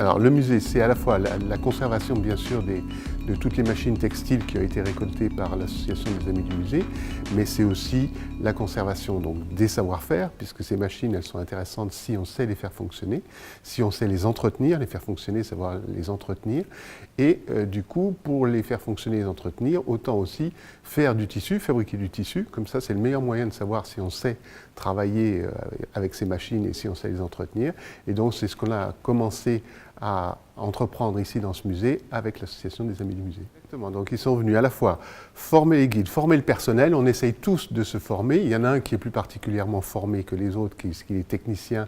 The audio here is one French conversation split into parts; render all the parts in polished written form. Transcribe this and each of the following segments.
Alors le musée, c'est à la fois la conservation bien sûr de toutes les machines textiles qui ont été récoltées par l'association des Amis du Musée, mais c'est aussi la conservation donc, des savoir-faire, puisque ces machines elles sont intéressantes si on sait les faire fonctionner, si on sait les entretenir, les faire fonctionner, savoir les entretenir, et du coup pour les faire fonctionner et les entretenir, autant aussi faire du tissu, fabriquer du tissu, comme ça c'est le meilleur moyen de savoir si on sait travailler avec ces machines et si on sait les entretenir, et donc c'est ce qu'on a commencé à entreprendre ici dans ce musée avec l'association des Amis du Musée. Exactement, donc ils sont venus à la fois former les guides, former le personnel, on essaye tous de se former, il y en a un qui est plus particulièrement formé que les autres, qui est technicien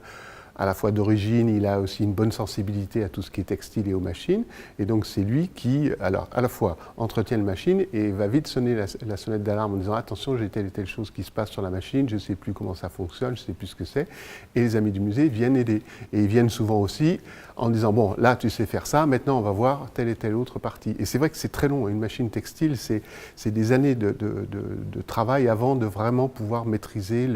à la fois d'origine, il a aussi une bonne sensibilité à tout ce qui est textile et aux machines, et donc c'est lui qui, alors, à la fois entretient la machine et va vite sonner la sonnette d'alarme en disant attention, j'ai telle et telle chose qui se passe sur la machine, je ne sais plus comment ça fonctionne, je ne sais plus ce que c'est, et les Amis du Musée viennent aider. Et ils viennent souvent aussi en disant bon, là tu sais faire ça, maintenant on va voir telle et telle autre partie. Et c'est vrai que c'est très long, une machine textile, c'est des années de travail avant de vraiment pouvoir maîtriser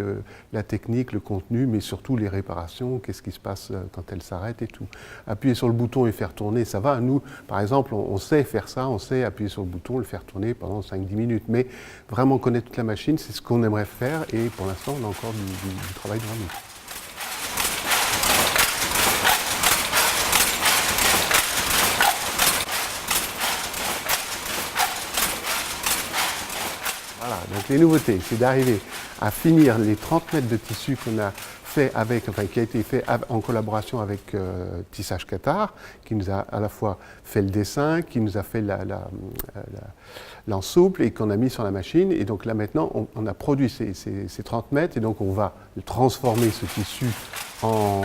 la technique, le contenu, mais surtout les réparations, qu'est-ce qui se passe quand elle s'arrête et tout. Appuyer sur le bouton et faire tourner, ça va. Nous, par exemple, on sait faire ça, on sait appuyer sur le bouton, le faire tourner pendant 5-10 minutes. Mais vraiment connaître toute la machine, c'est ce qu'on aimerait faire et pour l'instant, on a encore du travail devant nous. Voilà, donc les nouveautés, c'est d'arriver à finir les 30 mètres de tissu qu'on a fait avec, enfin qui a été fait en collaboration avec Tissage Qatar, qui nous a à la fois fait le dessin, qui nous a fait l'ensouple et qu'on a mis sur la machine. Et donc là maintenant, on a produit ces 30 mètres et donc on va transformer ce tissu en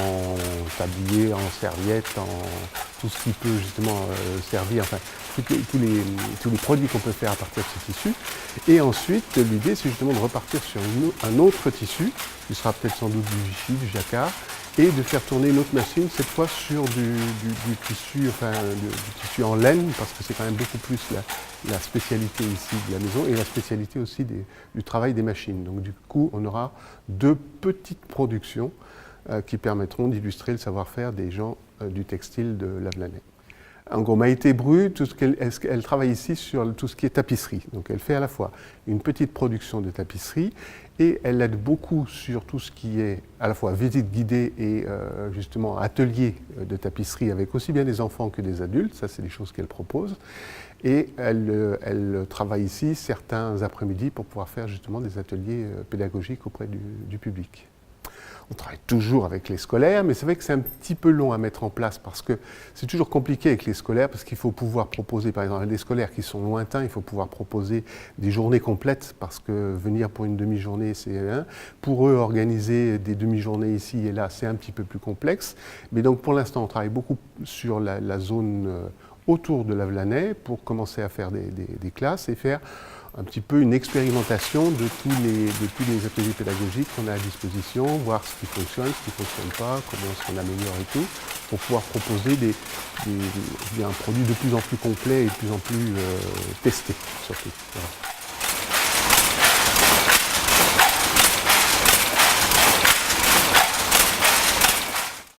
tablier, en serviette, en tout ce qui peut justement servir, enfin tous les produits qu'on peut faire à partir de ce tissu. Et ensuite, l'idée c'est justement de repartir sur un autre tissu, qui sera peut-être sans doute du Vichy, du jacquard, et de faire tourner une autre machine, cette fois sur du tissu, enfin du tissu en laine, parce que c'est quand même beaucoup plus la spécialité ici de la maison et la spécialité aussi du travail des machines. Donc du coup, on aura deux petites productions qui permettront d'illustrer le savoir-faire des gens du textile de Lavelanet. En gros, Maïté Bru, elle travaille ici sur tout ce qui est tapisserie. Donc elle fait à la fois une petite production de tapisserie et elle aide beaucoup sur tout ce qui est à la fois visite guidée et justement atelier de tapisserie avec aussi bien des enfants que des adultes. Ça, c'est des choses qu'elle propose. Et elle travaille ici certains après-midi pour pouvoir faire justement des ateliers pédagogiques auprès du public. On travaille toujours avec les scolaires, mais c'est vrai que c'est un petit peu long à mettre en place parce que c'est toujours compliqué avec les scolaires parce qu'il faut pouvoir proposer, par exemple, à des scolaires qui sont lointains, il faut pouvoir proposer des journées complètes parce que venir pour une demi-journée, c'est un. Pour eux, organiser des demi-journées ici et là, c'est un petit peu plus complexe. Mais donc pour l'instant, on travaille beaucoup sur la zone autour de Lavelanet pour commencer à faire des classes et faire un petit peu une expérimentation de tous les ateliers pédagogiques qu'on a à disposition, voir ce qui fonctionne, ce qui ne fonctionne pas, comment est-ce qu'on améliore et tout, pour pouvoir proposer un produit de plus en plus complet et de plus en plus testé, surtout. Voilà.